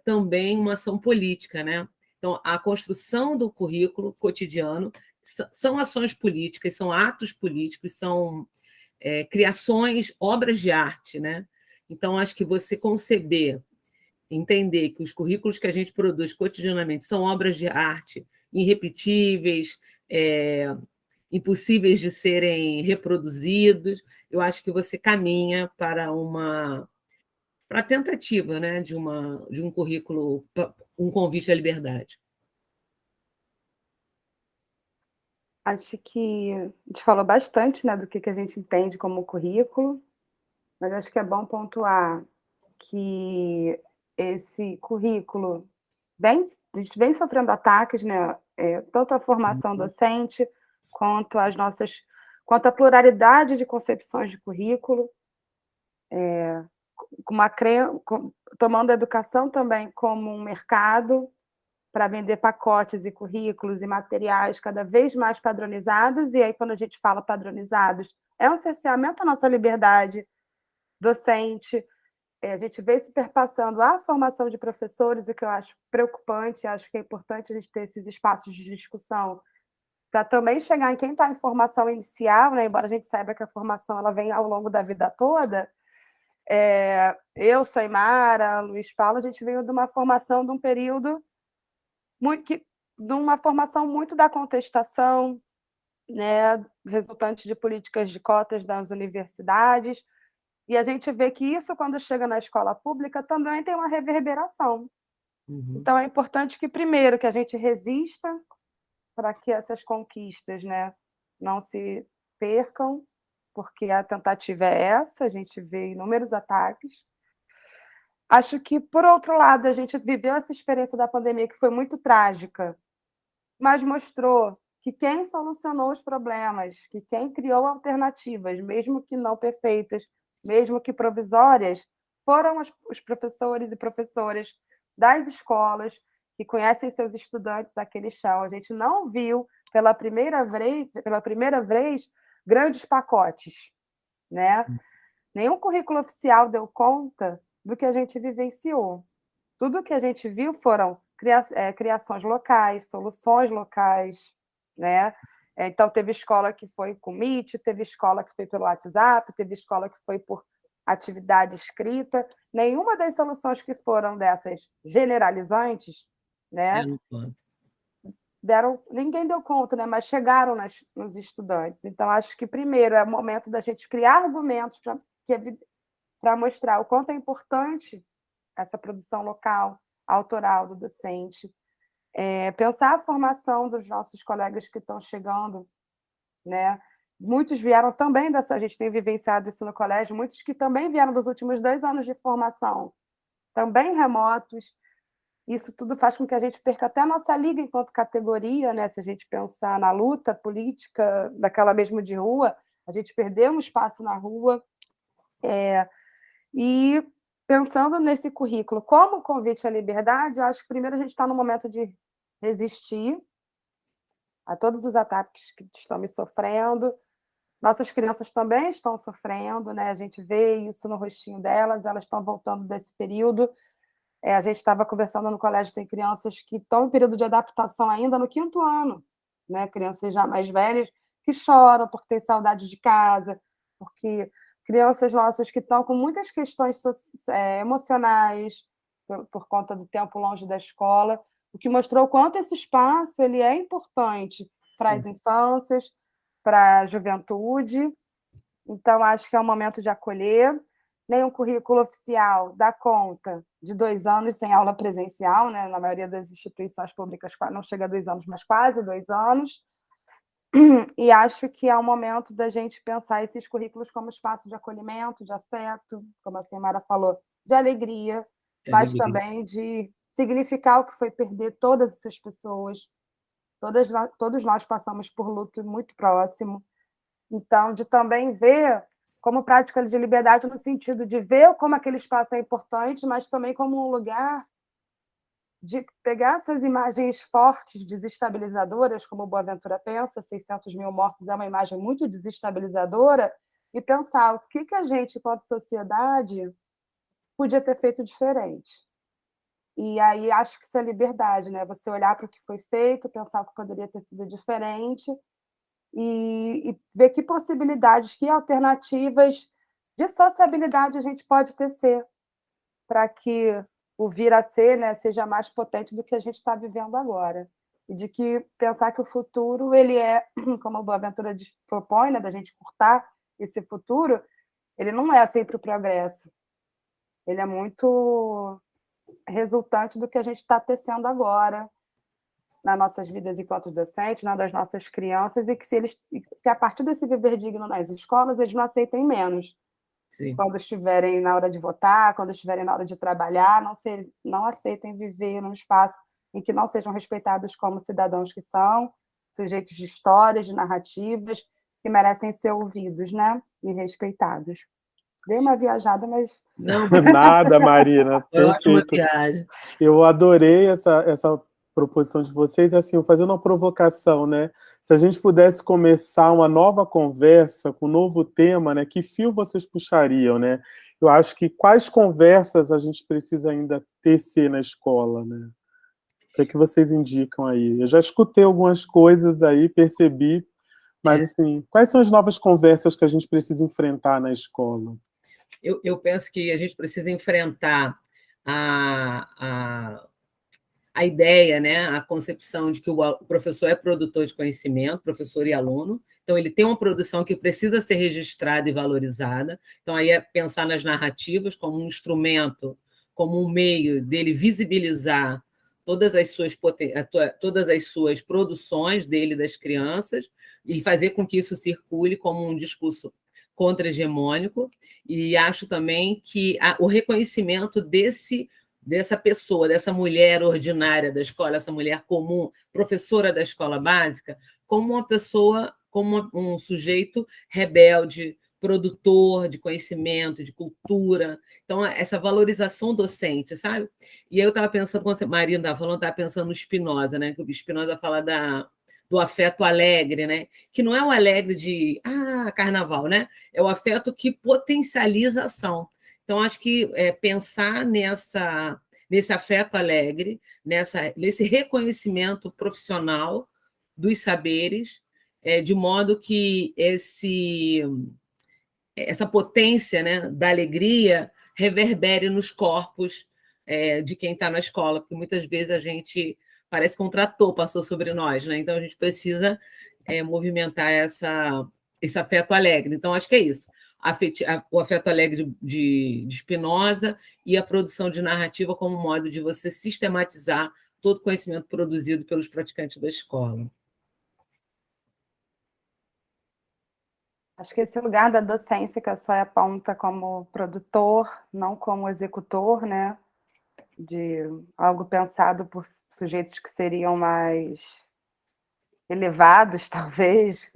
também uma ação política, né? Então, a construção do currículo cotidiano são ações políticas, são atos políticos, são criações, obras de arte, né? Então, acho que você conceber, entender que os currículos que a gente produz cotidianamente são obras de arte irrepetíveis, impossíveis de serem reproduzidos, eu acho que você caminha para a tentativa, né, de um currículo, um convite à liberdade. Acho que a gente falou bastante, né, do que a gente entende como currículo, mas acho que é bom pontuar que esse currículo a gente vem sofrendo ataques, né, tanto a formação docente quanto quanto a pluralidade de concepções de currículo, tomando a educação também como um mercado para vender pacotes e currículos e materiais cada vez mais padronizados, e aí quando a gente fala padronizados, é um cerceamento à nossa liberdade docente. A gente vê isso perpassando a formação de professores, o que eu acho preocupante, acho que é importante a gente ter esses espaços de discussão para também chegar em quem está em formação inicial, né? Embora a gente saiba que a formação ela vem ao longo da vida toda. Eu, Soimara, Luiz Paulo, a gente veio de uma formação de um período de uma formação muito da contestação, né, resultante de políticas de cotas das universidades, e a gente vê que isso, quando chega na escola pública, também tem uma reverberação. Então, é importante que, primeiro, que a gente resista para que essas conquistas, né, não se percam, porque a tentativa é essa, a gente vê inúmeros ataques. Acho que, por outro lado, a gente viveu essa experiência da pandemia que foi muito trágica, mas mostrou que quem solucionou os problemas, que quem criou alternativas, mesmo que não perfeitas, mesmo que provisórias, foram os professores e professoras das escolas que conhecem seus estudantes aquele chão. A gente não viu pela primeira vez grandes pacotes, né? Nenhum currículo oficial deu conta do que a gente vivenciou. Tudo que a gente viu foram criações locais, soluções locais, né? Então, teve escola que foi com Meet, teve escola que foi pelo WhatsApp, teve escola que foi por atividade escrita. Nenhuma das soluções que foram dessas generalizantes, né? Ninguém deu conta, né? Mas chegaram nos estudantes. Então, acho que, primeiro, é o momento da gente criar argumentos para que para mostrar o quanto é importante essa produção local, autoral do docente, pensar a formação dos nossos colegas que estão chegando, né? Muitos vieram também a gente tem vivenciado isso no colégio, muitos que também vieram dos últimos 2 anos de formação, também remotos. Isso tudo faz com que a gente perca até a nossa liga enquanto categoria, né? Se a gente pensar na luta política daquela mesmo de rua, a gente perdeu um espaço na rua. E pensando nesse currículo como convite à liberdade, acho que primeiro a gente está no momento de resistir a todos os ataques que estão me sofrendo. Nossas crianças também estão sofrendo, né? A gente vê isso no rostinho delas, elas estão voltando desse período. A gente estava conversando no colégio, tem crianças que estão em período de adaptação ainda no 5º ano, né? Crianças já mais velhas que choram porque têm saudade de casa, porque crianças nossas que estão com muitas questões emocionais por conta do tempo longe da escola, o que mostrou o quanto esse espaço ele é importante para as infâncias, para a juventude. Então, acho que é um momento de acolher. Nenhum currículo oficial dá conta de 2 anos sem aula presencial, né? Na maioria das instituições públicas não chega a 2 anos, mas quase 2 anos. E acho que é o momento da gente pensar esses currículos como espaço de acolhimento, de afeto, como a Saimara falou, de alegria, mas também de significar o que foi perder todas essas pessoas. Todos nós passamos por luto muito próximo. Então, de também ver como prática de liberdade no sentido de ver como aquele espaço é importante, mas também como um lugar de pegar essas imagens fortes, desestabilizadoras, como o Boaventura pensa, 600 mil mortos é uma imagem muito desestabilizadora, e pensar o que a gente, enquanto sociedade, podia ter feito diferente. E aí acho que isso é liberdade, né? Você olhar para o que foi feito, pensar o que poderia ter sido diferente e ver que possibilidades, que alternativas de sociabilidade a gente pode tecer para que o vir a ser, né, seja mais potente do que a gente está vivendo agora. E de que pensar que o futuro, ele é, como a Boaventura propõe, né, da gente curtar esse futuro, ele não é sempre o progresso. Ele é muito resultante do que a gente está tecendo agora, nas nossas vidas enquanto docentes, das nossas crianças, e que a partir desse viver digno nas escolas, eles não aceitem menos. Sim. Quando estiverem na hora de votar, quando estiverem na hora de trabalhar, não aceitem viver num espaço em que não sejam respeitados como cidadãos que são, sujeitos de histórias, de narrativas, que merecem ser ouvidos, né? E respeitados. Dei uma viajada, mas... Não. Nada, Marina. Perfeito. Eu adorei essa proposição de vocês, assim, fazendo uma provocação, né? Se a gente pudesse começar uma nova conversa com um novo tema, né? Que fio vocês puxariam, né? Eu acho que quais conversas a gente precisa ainda tecer na escola, né? O que vocês indicam aí? Eu já escutei algumas coisas aí, percebi, mas assim, quais são as novas conversas que a gente precisa enfrentar na escola? Eu penso que a gente precisa enfrentar a ideia, né, a concepção de que o professor é produtor de conhecimento, professor e aluno, então ele tem uma produção que precisa ser registrada e valorizada, então aí é pensar nas narrativas como um instrumento, como um meio dele visibilizar todas as suas produções dele, das crianças, e fazer com que isso circule como um discurso contra-hegemônico, e acho também que o reconhecimento dessa pessoa, dessa mulher ordinária da escola, essa mulher comum, professora da escola básica, como uma pessoa, como um sujeito rebelde, produtor de conhecimento, de cultura. Então, essa valorização docente, sabe? E aí eu estava pensando, quando a Marina estava falando, estava pensando no Spinoza, né? Que o Spinoza fala do afeto alegre, né? Que não é o alegre de carnaval, né? É o afeto que potencializa a ação. Então, acho que pensar nesse afeto alegre, nesse reconhecimento profissional dos saberes, de modo que essa potência, né, da alegria reverbere nos corpos de quem está na escola, porque muitas vezes a gente parece que um trator passou sobre nós, né? Então a gente precisa movimentar esse afeto alegre. Então, acho que é isso. o afeto alegre de Spinoza e a produção de narrativa como modo de você sistematizar todo o conhecimento produzido pelos praticantes da escola. Acho que esse lugar da docência que a Sóia aponta como produtor, não como executor, né? De algo pensado por sujeitos que seriam mais elevados, talvez,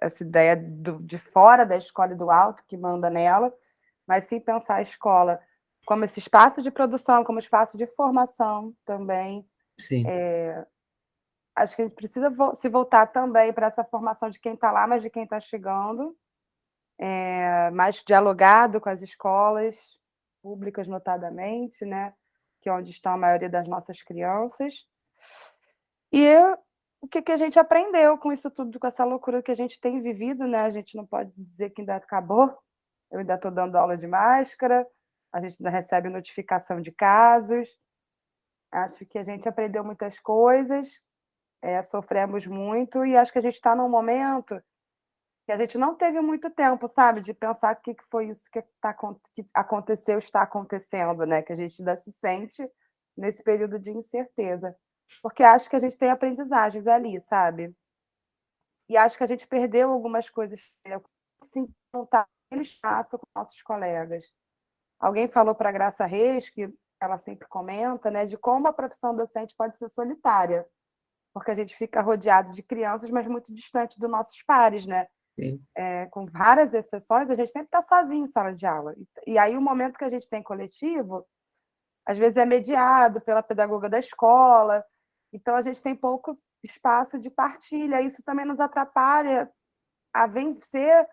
essa ideia de fora da escola e do alto que manda nela, mas sim pensar a escola como esse espaço de produção, como espaço de formação também. Sim. Acho que a gente precisa se voltar também para essa formação de quem está lá, mas de quem está chegando, mais dialogado com as escolas públicas, notadamente, né? Que é onde estão a maioria das nossas crianças. E o que a gente aprendeu com isso tudo, com essa loucura que a gente tem vivido, né? A gente não pode dizer que ainda acabou. Eu ainda estou dando aula de máscara, a gente ainda recebe notificação de casos. Acho que a gente aprendeu muitas coisas, sofremos muito, e acho que a gente está num momento que a gente não teve muito tempo, sabe, de pensar o que foi isso que aconteceu, está acontecendo, né? Que a gente ainda se sente nesse período de incerteza. Porque acho que a gente tem aprendizagens ali, sabe? E acho que a gente perdeu algumas coisas, assim, não está naquele espaço com nossos colegas. Alguém falou para a Graça Reis, que ela sempre comenta, né, de como a profissão docente pode ser solitária, porque a gente fica rodeado de crianças, mas muito distante dos nossos pares, né? Com várias exceções, a gente sempre está sozinho em sala de aula. E aí o momento que a gente tem coletivo, às vezes é mediado pela pedagoga da escola, então a gente tem pouco espaço de partilha. Isso também nos atrapalha a vencer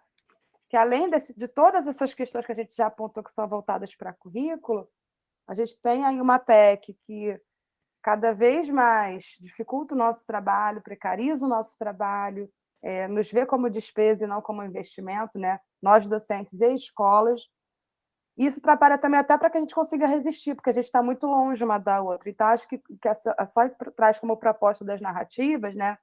que, além de todas essas questões que a gente já apontou que são voltadas para currículo, a gente tem aí uma PEC que cada vez mais dificulta o nosso trabalho, precariza o nosso trabalho, nos vê como despesa e não como investimento, né? Nós, docentes e escolas. Isso atrapalha também até para que a gente consiga resistir, porque a gente está muito longe uma da outra. Então, acho que a SOI traz como proposta das narrativas, né?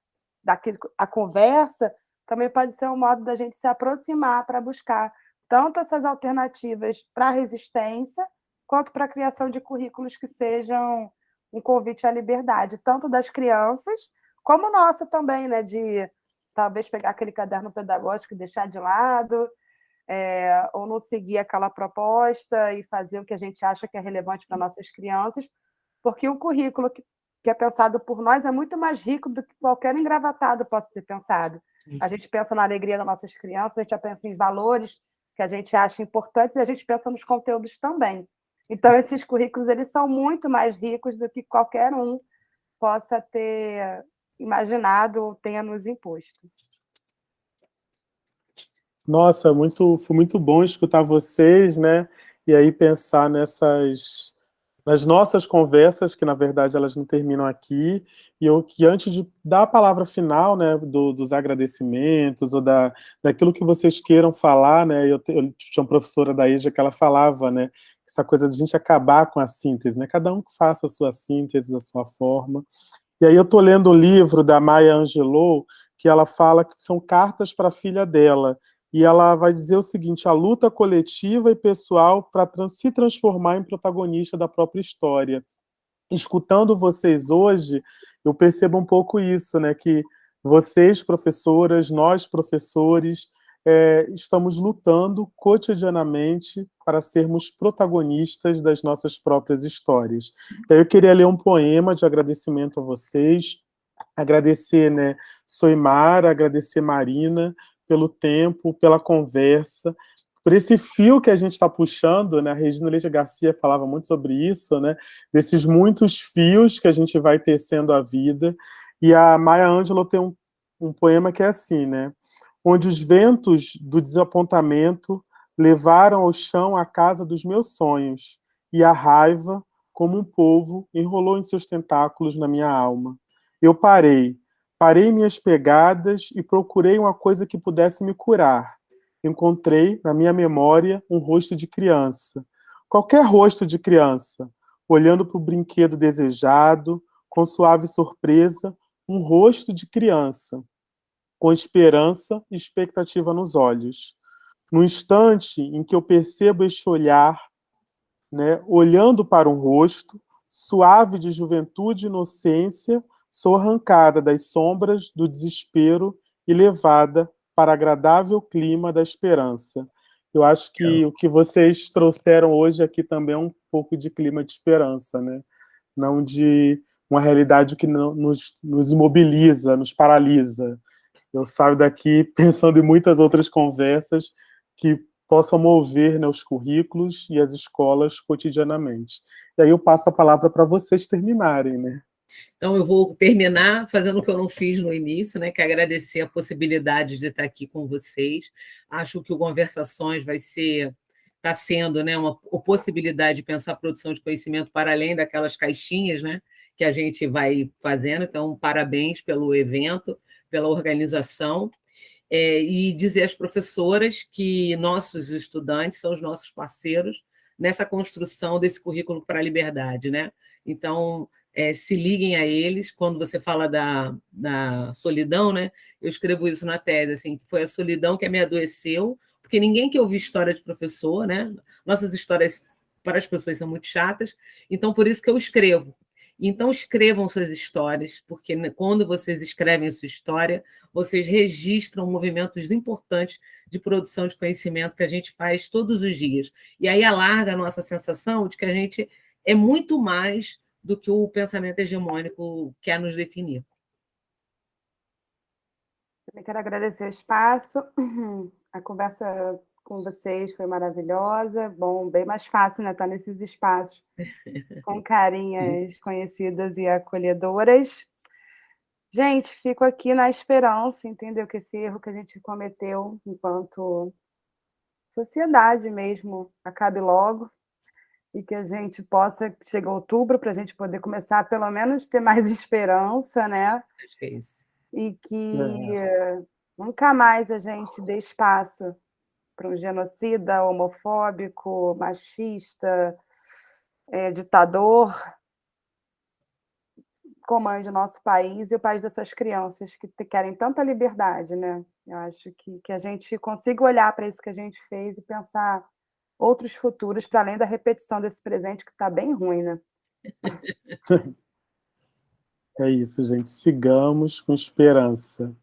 A conversa, também pode ser um modo da gente se aproximar para buscar tanto essas alternativas para a resistência, quanto para a criação de currículos que sejam um convite à liberdade, tanto das crianças, como nossa também, né? De talvez pegar aquele caderno pedagógico e deixar de lado, ou não seguir aquela proposta e fazer o que a gente acha que é relevante para nossas crianças, porque o currículo que é pensado por nós é muito mais rico do que qualquer engravatado possa ter pensado. A gente pensa na alegria das nossas crianças, a gente já pensa em valores que a gente acha importantes e a gente pensa nos conteúdos também. Então, esses currículos eles são muito mais ricos do que qualquer um possa ter imaginado ou tenha nos imposto. Nossa, foi muito bom escutar vocês, né? E aí pensar nas nossas conversas, que na verdade elas não terminam aqui, e eu que antes de dar a palavra final, né, dos agradecimentos ou daquilo que vocês queiram falar, né, eu tinha uma professora da EJA que ela falava, né, essa coisa de a gente acabar com a síntese, né, cada um que faça a sua síntese, da sua forma. E aí eu estou lendo o livro da Maya Angelou, que ela fala que são cartas para a filha dela, e ela vai dizer o seguinte: a luta coletiva e pessoal para se transformar em protagonista da própria história. Escutando vocês hoje, eu percebo um pouco isso, né? Que vocês, professoras, nós, professores, estamos lutando cotidianamente para sermos protagonistas das nossas próprias histórias. Então, eu queria ler um poema de agradecimento a vocês, agradecer, né, Soimara, agradecer Marina, pelo tempo, pela conversa, por esse fio que a gente está puxando, né? A Regina Leite Garcia falava muito sobre isso, né? Desses muitos fios que a gente vai tecendo a vida. E a Maya Angelou tem um poema que é assim, né? Onde os ventos do desapontamento levaram ao chão a casa dos meus sonhos, e a raiva, como um polvo, enrolou em seus tentáculos na minha alma. Eu parei minhas pegadas e procurei uma coisa que pudesse me curar. Encontrei, na minha memória, um rosto de criança. Qualquer rosto de criança, olhando para o brinquedo desejado, com suave surpresa, um rosto de criança, com esperança e expectativa nos olhos. No instante em que eu percebo este olhar, né, olhando para um rosto, suave de juventude e inocência, sou arrancada das sombras do desespero e levada para o agradável clima da esperança. Eu acho que o que vocês trouxeram hoje aqui também é um pouco de clima de esperança, né? Não de uma realidade que nos imobiliza, nos paralisa. Eu saio daqui pensando em muitas outras conversas que possam mover, né, os currículos e as escolas cotidianamente. E aí eu passo a palavra para vocês terminarem, né? Então, eu vou terminar fazendo o que eu não fiz no início, né, que é agradecer a possibilidade de estar aqui com vocês. Acho que o Conversações está sendo, né, uma possibilidade de pensar a produção de conhecimento para além daquelas caixinhas, né, que a gente vai fazendo. Então, parabéns pelo evento, pela organização. E dizer às professoras que nossos estudantes são os nossos parceiros nessa construção desse currículo para a liberdade, né? Então, se liguem a eles. Quando você fala da solidão, né? Eu escrevo isso na tese, assim, que foi a solidão que me adoeceu, porque ninguém quer ouvir história de professor, né? Nossas histórias para as pessoas são muito chatas, então por isso que eu escrevo. Então, escrevam suas histórias, porque quando vocês escrevem a sua história, vocês registram movimentos importantes de produção de conhecimento que a gente faz todos os dias. E aí alarga a nossa sensação de que a gente é muito mais do que o pensamento hegemônico quer nos definir. Eu quero agradecer o espaço. A conversa com vocês foi maravilhosa. Bom, bem mais fácil, né, estar nesses espaços com carinhas conhecidas e acolhedoras. Gente, fico aqui na esperança, entendeu? Que esse erro que a gente cometeu enquanto sociedade mesmo acabe logo e que a gente possa, chegar outubro, para a gente poder começar, pelo menos, ter mais esperança, né? Acho que é isso. E que nunca mais a gente dê espaço para um genocida, homofóbico, machista, ditador, comande o nosso país e o país dessas crianças que querem tanta liberdade, né? Eu acho que a gente consiga olhar para isso que a gente fez e pensar outros futuros, para além da repetição desse presente que está bem ruim, né? É isso, gente. Sigamos com esperança.